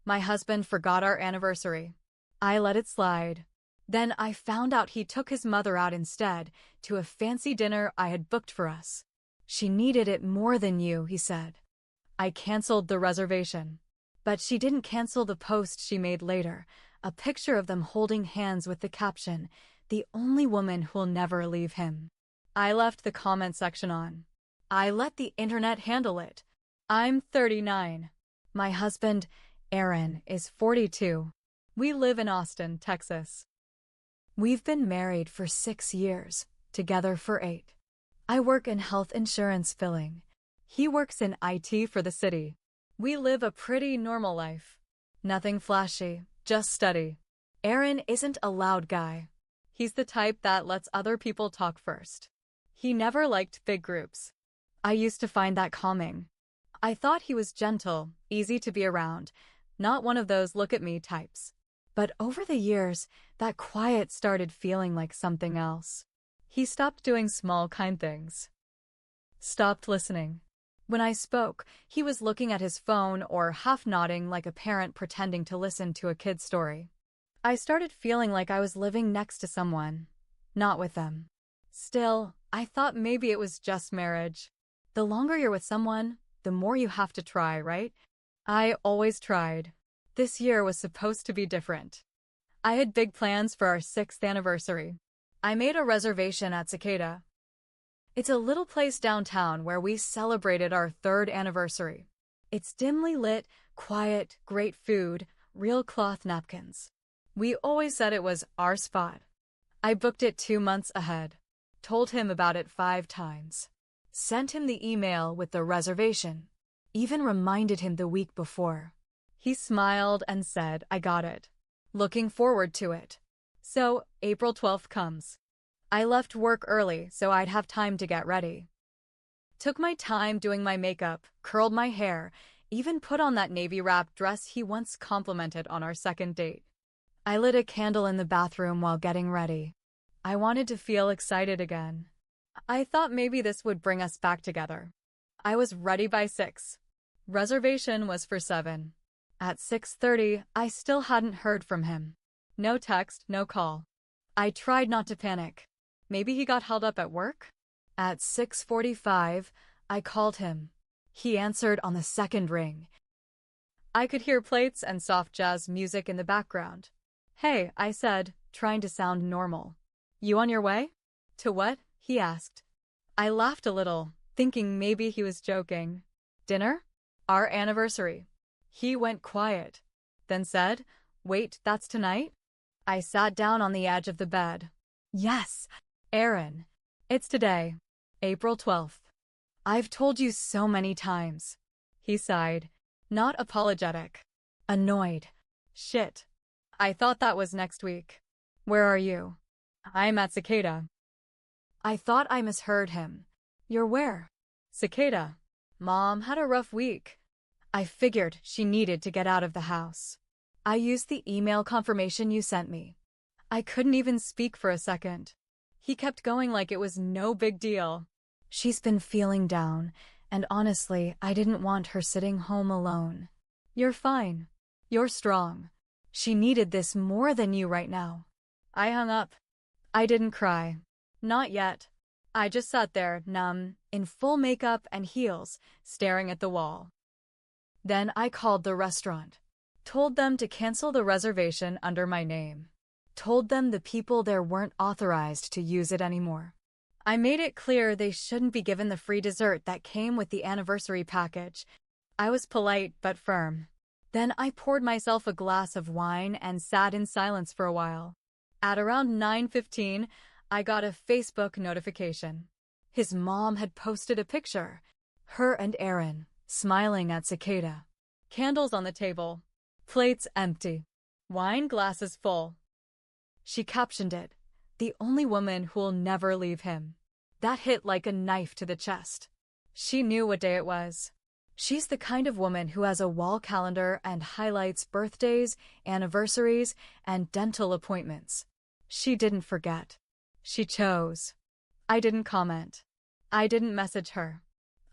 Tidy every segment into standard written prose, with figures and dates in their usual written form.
My husband forgot our anniversary. I let it slide. Then I found out he took his mother out instead to a fancy dinner I had booked for us. She needed it more than you, he said. I canceled the reservation. But she didn't cancel the post she made later, a picture of them holding hands with the caption, "The only woman who'll never leave him." I left the comment section on. I let the internet handle it. I'm 39. My husband, Aaron, is 42. We live in Austin, Texas. We've been married for 6 years, together for 8. I work in health insurance filling. He works in IT for the city. We live a pretty normal life. Nothing flashy, just steady. Aaron isn't a loud guy. He's the type that lets other people talk first. He never liked big groups. I used to find that calming. I thought he was gentle, easy to be around, not one of those look-at-me types. But over the years, that quiet started feeling like something else. He stopped doing small, kind things. Stopped listening. When I spoke, he was looking at his phone or half nodding like a parent pretending to listen to a kid's story. I started feeling like I was living next to someone, not with them. Still, I thought maybe it was just marriage. The longer you're with someone, the more you have to try, right? I always tried. This year was supposed to be different. I had big plans for our 6th anniversary. I made a reservation at Cicada. It's a little place downtown where we celebrated our 3rd anniversary. It's dimly lit, quiet, great food, real cloth napkins. We always said it was our spot. I booked it 2 months ahead. Told him about it 5 times. Sent him the email with the reservation. Even reminded him the week before. He smiled and said, "I got it. Looking forward to it." So, April 12th comes. I left work early so I'd have time to get ready. Took my time doing my makeup, curled my hair, even put on that navy-wrapped dress he once complimented on our 2nd date. I lit a candle in the bathroom while getting ready. I wanted to feel excited again. I thought maybe this would bring us back together. I was ready by 6. Reservation was for 7. At 6:30, I still hadn't heard from him. No text, no call. I tried not to panic. Maybe he got held up at work? At 6:45, I called him. He answered on the 2nd ring. I could hear plates and soft jazz music in the background. "Hey," I said, trying to sound normal. "You on your way?" "To what?" he asked. I laughed a little, thinking maybe he was joking. "Dinner? Our anniversary." He went quiet, then said, "Wait, that's tonight?" I sat down on the edge of the bed. "Yes, Aaron. It's today, April 12th. I've told you so many times." He sighed, not apologetic. Annoyed. "Shit. I thought that was next week. Where are you?" "I'm at Cicada." I thought I misheard him. "You're where?" "Cicada. Mom had a rough week." I figured she needed to get out of the house. I used the email confirmation you sent me. I couldn't even speak for a second. He kept going like it was no big deal. "She's been feeling down, and honestly, I didn't want her sitting home alone." "You're fine. You're strong. She needed this more than you right now." I hung up. I didn't cry. Not yet. I just sat there, numb, in full makeup and heels, staring at the wall. Then I called the restaurant. Told them to cancel the reservation under my name. Told them the people there weren't authorized to use it anymore. I made it clear they shouldn't be given the free dessert that came with the anniversary package. I was polite but firm. Then I poured myself a glass of wine and sat in silence for a while. At around 9:15, I got a Facebook notification. His mom had posted a picture. Her and Aaron, smiling at Cicada. Candles on the table. Plates empty. Wine glasses full. She captioned it, "The only woman who'll never leave him." That hit like a knife to the chest. She knew what day it was. She's the kind of woman who has a wall calendar and highlights birthdays, anniversaries, and dental appointments. She didn't forget. She chose. I didn't comment. I didn't message her.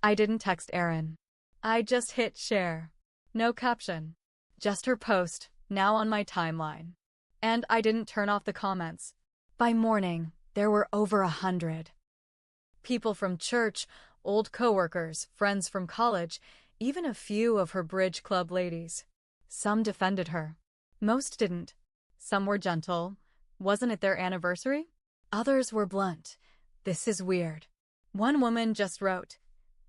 I didn't text Aaron. I just hit share. No caption. Just her post, now on my timeline. And I didn't turn off the comments. By morning, there were over 100. People from church, old coworkers, friends from college, even a few of her bridge club ladies. Some defended her. Most didn't. Some were gentle. Wasn't it their anniversary? Others were blunt. This is weird. One woman just wrote,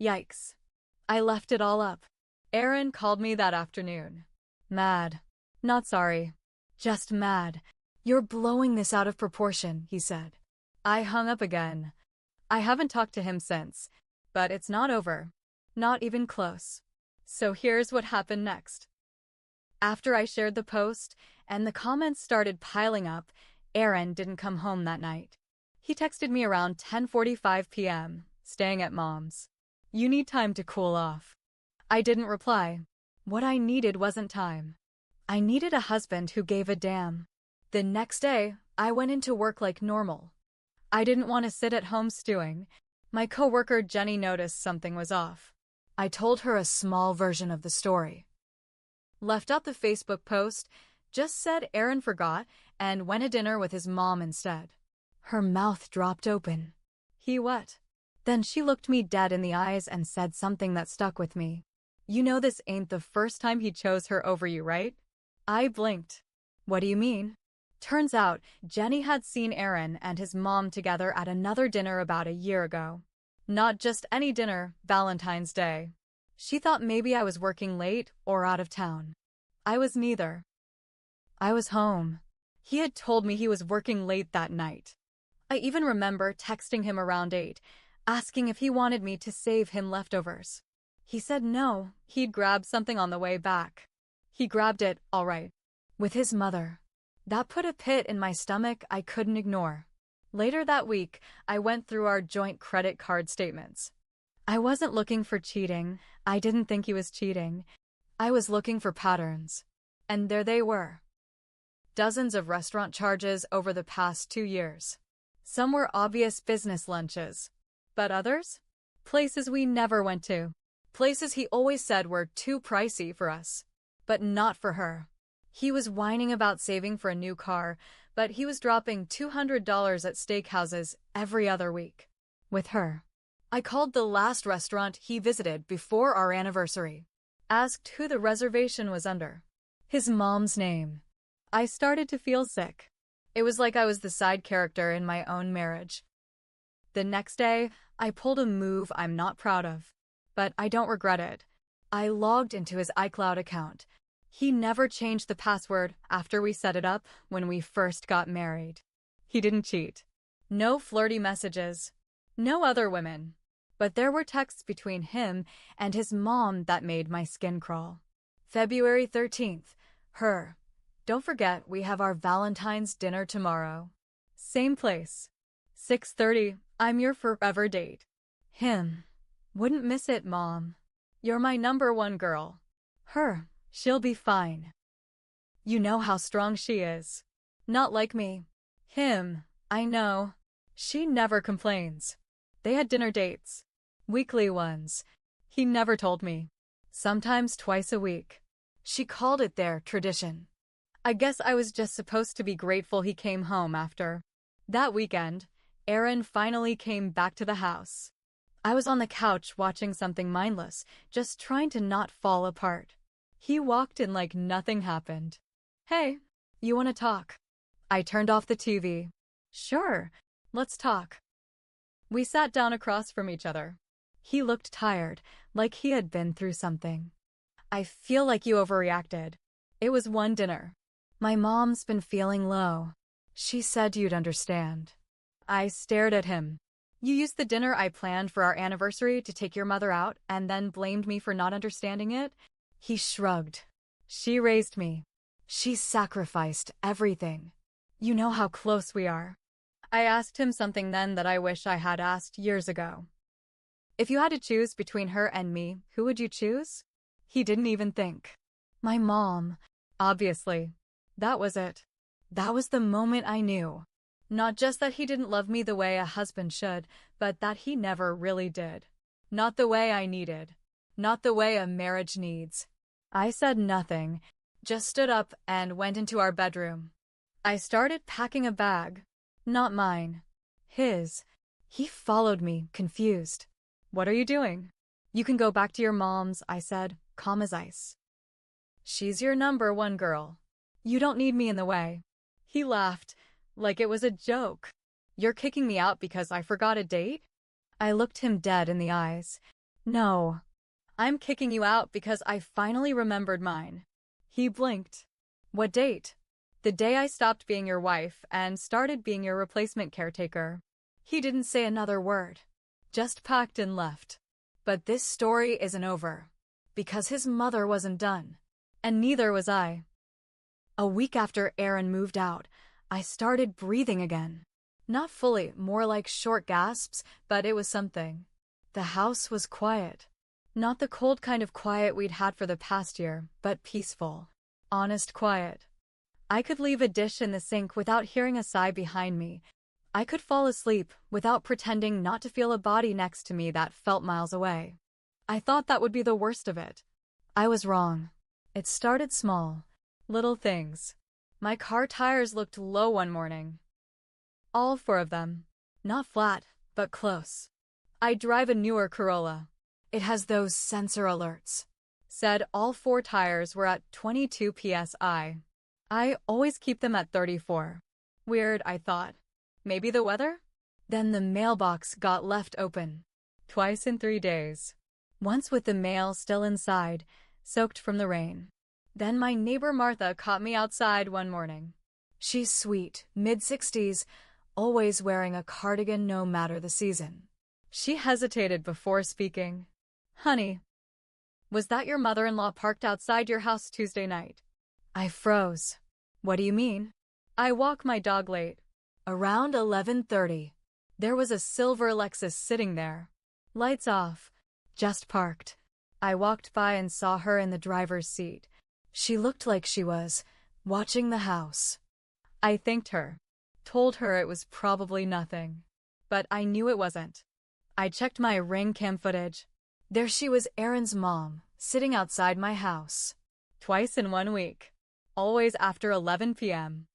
"Yikes. I left it all up." Aaron called me that afternoon. Mad. Not sorry. Just mad. "You're blowing this out of proportion," he said. I hung up again. I haven't talked to him since, but it's not over. Not even close. So here's what happened next. After I shared the post and the comments started piling up, Aaron didn't come home that night. He texted me around 10:45 p.m., staying at mom's. "You need time to cool off." I didn't reply. What I needed wasn't time. I needed a husband who gave a damn. The next day, I went into work like normal. I didn't want to sit at home stewing. My coworker Jenny noticed something was off. I told her a small version of the story. Left out the Facebook post, just said Aaron forgot and went to dinner with his mom instead. Her mouth dropped open. "He what?" Then she looked me dead in the eyes and said something that stuck with me. "You know this ain't the first time he chose her over you, right?" I blinked. "What do you mean?" Turns out, Jenny had seen Aaron and his mom together at another dinner about a year ago. Not just any dinner, Valentine's Day. She thought maybe I was working late or out of town. I was neither. I was home. He had told me he was working late that night. I even remember texting him around 8, asking if he wanted me to save him leftovers. He said no, he'd grab something on the way back. He grabbed it, all right. With his mother. That put a pit in my stomach I couldn't ignore. Later that week, I went through our joint credit card statements. I wasn't looking for cheating. I didn't think he was cheating. I was looking for patterns. And there they were. Dozens of restaurant charges over the past 2 years. Some were obvious business lunches. But others? Places we never went to. Places he always said were too pricey for us. But not for her. He was whining about saving for a new car, but he was dropping $200 at steakhouses every other week. With her. I called the last restaurant he visited before our anniversary. Asked who the reservation was under. His mom's name. I started to feel sick. It was like I was the side character in my own marriage. The next day, I pulled a move I'm not proud of. But I don't regret it. I logged into his iCloud account. He never changed the password after we set it up when we first got married. He didn't cheat. No flirty messages. No other women. But there were texts between him and his mom that made my skin crawl. February 13th. Her. "Don't forget we have our Valentine's dinner tomorrow. Same place. 6:30. I'm your forever date." Him. "Wouldn't miss it, Mom. You're my #1 girl." Her. "She'll be fine. You know how strong she is. Not like me." Him. "I know. She never complains." They had dinner dates. Weekly ones. He never told me. Sometimes twice a week. She called it their tradition. I guess I was just supposed to be grateful he came home after. That weekend, Aaron finally came back to the house. I was on the couch watching something mindless, just trying to not fall apart. He walked in like nothing happened. "Hey, you want to talk?" I turned off the TV. "Sure, let's talk." We sat down across from each other. He looked tired, like he had been through something. "I feel like you overreacted. It was one dinner. My mom's been feeling low. She said you'd understand." I stared at him. "You used the dinner I planned for our anniversary to take your mother out and then blamed me for not understanding it?" He shrugged. "She raised me. She sacrificed everything. You know how close we are." I asked him something then that I wish I had asked years ago. "If you had to choose between her and me, who would you choose?" He didn't even think. "My mom, obviously." That was it. That was the moment I knew. Not just that he didn't love me the way a husband should, but that he never really did. Not the way I needed. Not the way a marriage needs. I said nothing. just stood up and went into our bedroom. I started packing a bag. Not mine. His. He followed me, confused. What are you doing? You can go back to your mom's, I said, calm as ice. She's your number one girl. You don't need me in the way. He laughed, like it was a joke. You're kicking me out because I forgot a date? I looked him dead in the eyes. No. I'm kicking you out because I finally remembered mine. He blinked. What date? The day I stopped being your wife and started being your replacement caretaker. He didn't say another word. Just packed and left. But this story isn't over. Because his mother wasn't done. And neither was I. A week after Aaron moved out, I started breathing again. Not fully, more like short gasps, but it was something. The house was quiet. Not the cold kind of quiet we'd had for the past year, but peaceful. Honest quiet. I could leave a dish in the sink without hearing a sigh behind me. I could fall asleep without pretending not to feel a body next to me that felt miles away. I thought that would be the worst of it. I was wrong. It started small. Little things. My car tires looked low one morning. All four of them. Not flat, but close. I drive a newer Corolla. It has those sensor alerts. Said all four tires were at 22 psi. I always keep them at 34. Weird, I thought. Maybe the weather? Then the mailbox got left open. Twice in 3 days. Once with the mail still inside, soaked from the rain. Then my neighbor Martha caught me outside one morning. She's sweet, mid-60s, always wearing a cardigan no matter the season. She hesitated before speaking. Honey, was that your mother-in-law parked outside your house Tuesday night? I froze. What do you mean? I walk my dog late. Around 11:30. There was a silver Lexus sitting there. Lights off. Just parked. I walked by and saw her in the driver's seat. She looked like she was watching the house. I thanked her. Told her it was probably nothing. But I knew it wasn't. I checked my ring cam footage. There she was, Aaron's mom, sitting outside my house. Twice in 1 week. Always after 11 p.m.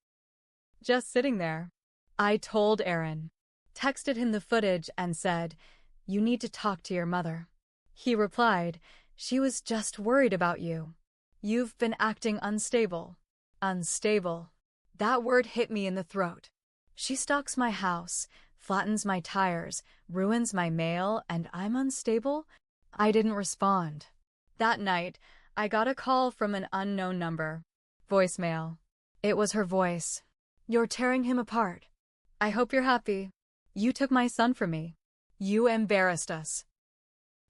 Just sitting there. I told Aaron. Texted him the footage and said, "You need to talk to your mother." He replied, "She was just worried about you. You've been acting unstable." Unstable. That word hit me in the throat. She stalks my house, flattens my tires, ruins my mail, and I'm unstable? I didn't respond. That night, I got a call from an unknown number. Voicemail. It was her voice. "You're tearing him apart. I hope you're happy. You took my son from me. You embarrassed us.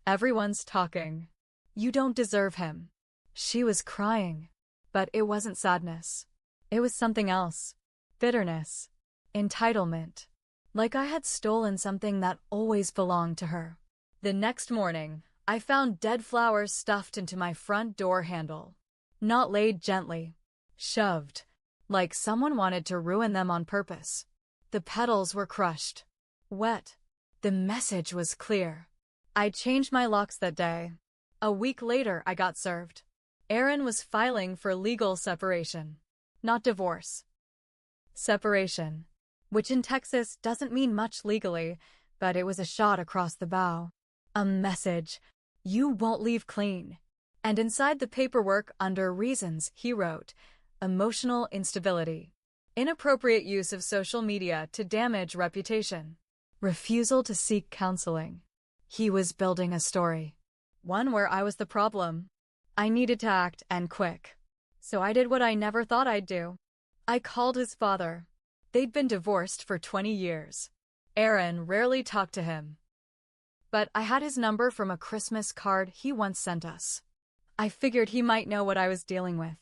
Everyone's talking. You don't deserve him." She was crying. But it wasn't sadness. It was something else. Bitterness. Entitlement. Like I had stolen something that always belonged to her. The next morning, I found dead flowers stuffed into my front door handle. Not laid gently. Shoved. Like someone wanted to ruin them on purpose. The petals were crushed. Wet. The message was clear. I changed my locks that day. A week later, I got served. Aaron was filing for legal separation. Not divorce. Separation. Which in Texas doesn't mean much legally, but it was a shot across the bow. A message. You won't leave clean. And inside the paperwork, under reasons, he wrote, emotional instability. Inappropriate use of social media to damage reputation. Refusal to seek counseling. He was building a story. One where I was the problem. I needed to act, and quick. So I did what I never thought I'd do. I called his father. They'd been divorced for 20 years. Aaron rarely talked to him. But I had his number from a Christmas card he once sent us. I figured he might know what I was dealing with.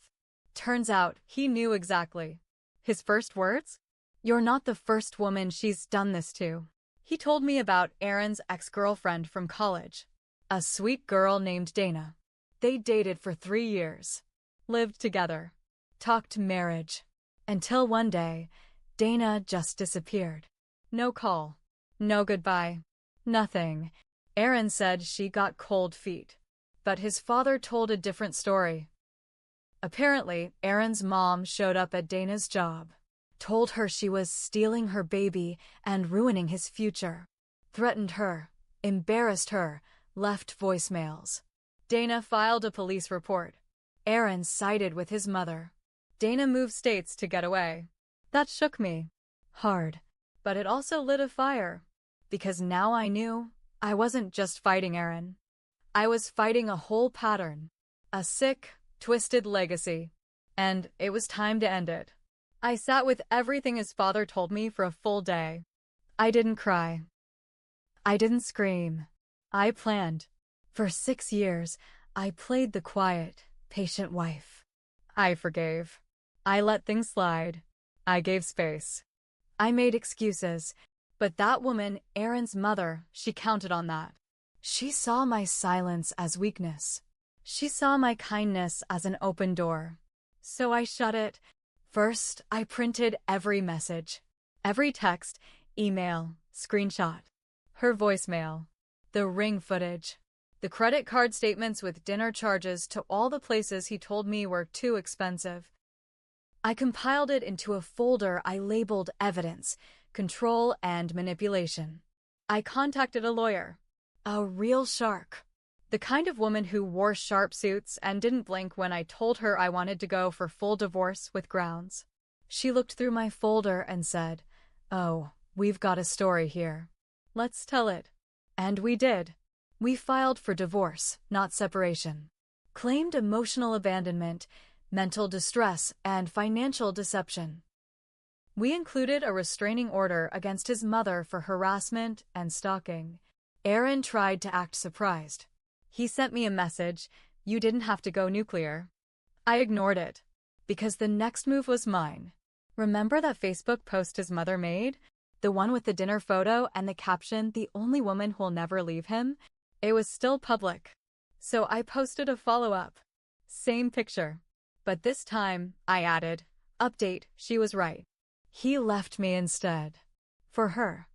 Turns out, he knew exactly. His first words? "You're not the first woman she's done this to." He told me about Aaron's ex-girlfriend from college. A sweet girl named Dana. They dated for 3 years. Lived together. Talked marriage. Until one day, Dana just disappeared. No call. No goodbye. Nothing. Aaron said she got cold feet. But his father told a different story. Apparently, Erin's mom showed up at Dana's job, told her she was stealing her baby and ruining his future, threatened her, embarrassed her, left voicemails. Dana filed a police report. Erin sided with his mother. Dana moved states to get away. That shook me. Hard. But it also lit a fire. Because now I knew I wasn't just fighting Erin. I was fighting a whole pattern. A sick, twisted legacy. And it was time to end it. I sat with everything his father told me for a full day. I didn't cry. I didn't scream. I planned. For 6 years, I played the quiet, patient wife. I forgave. I let things slide. I gave space. I made excuses. But that woman, Erin's mother, she counted on that. She saw my silence as weakness. She saw my kindness as an open door. So I shut it. First, I printed every message. Every text, email, screenshot. Her voicemail. The ring footage. The credit card statements with dinner charges to all the places he told me were too expensive. I compiled it into a folder I labeled evidence, control, and manipulation. I contacted a lawyer. A real shark. The kind of woman who wore sharp suits and didn't blink when I told her I wanted to go for full divorce with grounds. She looked through my folder and said, "Oh, we've got a story here. Let's tell it." And we did. We filed for divorce, not separation. Claimed emotional abandonment, mental distress, and financial deception. We included a restraining order against his mother for harassment and stalking. Erin tried to act surprised. He sent me a message, "You didn't have to go nuclear." I ignored it, because the next move was mine. Remember that Facebook post his mother made? The one with the dinner photo and the caption, "The only woman who'll never leave him"? It was still public. So I posted a follow-up. Same picture. But this time, I added, "Update, she was right." He left me instead. For her.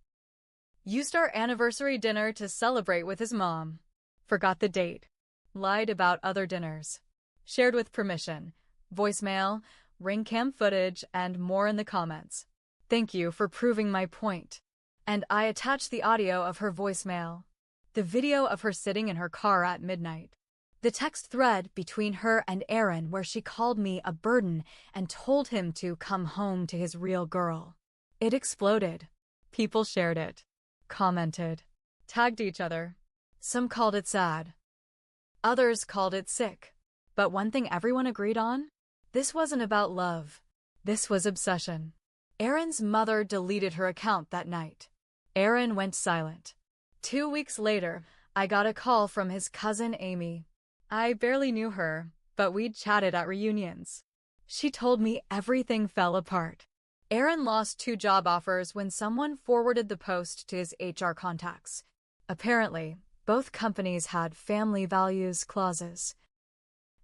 Used our anniversary dinner to celebrate with his mom. Forgot the date. Lied about other dinners. Shared with permission. Voicemail, ring cam footage, and more in the comments. Thank you for proving my point. And I attached the audio of her voicemail. The video of her sitting in her car at midnight. The text thread between her and Erin where she called me a burden and told him to come home to his real girl. It exploded. People shared it. Commented. Tagged each other. Some called it sad. Others called it sick. But one thing everyone agreed on? This wasn't about love. This was obsession. Erin's mother deleted her account that night. Erin went silent. 2 weeks later, I got a call from his cousin Amy. I barely knew her, but we'd chatted at reunions. She told me everything fell apart. Erin lost 2 job offers when someone forwarded the post to his HR contacts. Apparently, both companies had family values clauses.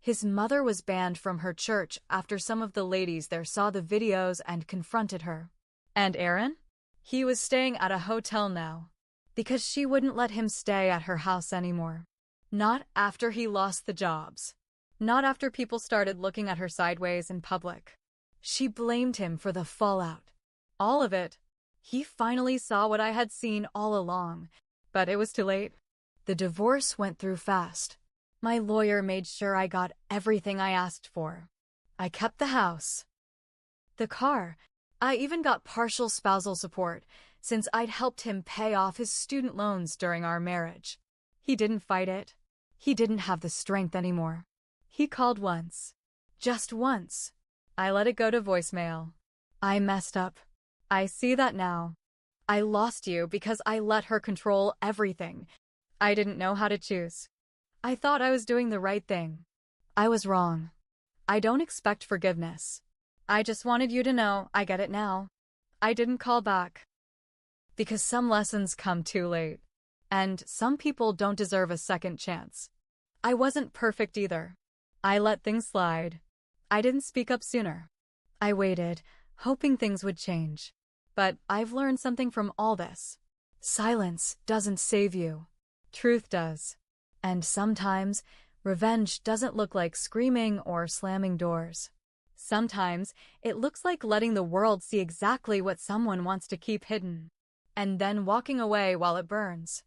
His mother was banned from her church after some of the ladies there saw the videos and confronted her. And Erin? He was staying at a hotel now. Because she wouldn't let him stay at her house anymore. Not after he lost the jobs. Not after people started looking at her sideways in public. She blamed him for the fallout. All of it. He finally saw what I had seen all along, but it was too late. The divorce went through fast. My lawyer made sure I got everything I asked for. I kept the house. The car. I even got partial spousal support, since I'd helped him pay off his student loans during our marriage. He didn't fight it. He didn't have the strength anymore. He called once. Just once. I let it go to voicemail. I messed up. I see that now. I lost you because I let her control everything. I didn't know how to choose. I thought I was doing the right thing. I was wrong. I don't expect forgiveness. I just wanted you to know I get it now. I didn't call back. Because some lessons come too late. And some people don't deserve a second chance. I wasn't perfect either. I let things slide. I didn't speak up sooner. I waited, hoping things would change. But I've learned something from all this. Silence doesn't save you. Truth does. And sometimes, Revenge doesn't look like screaming or slamming doors. Sometimes, it looks like letting the world see exactly what someone wants to keep hidden, and then walking away while it burns.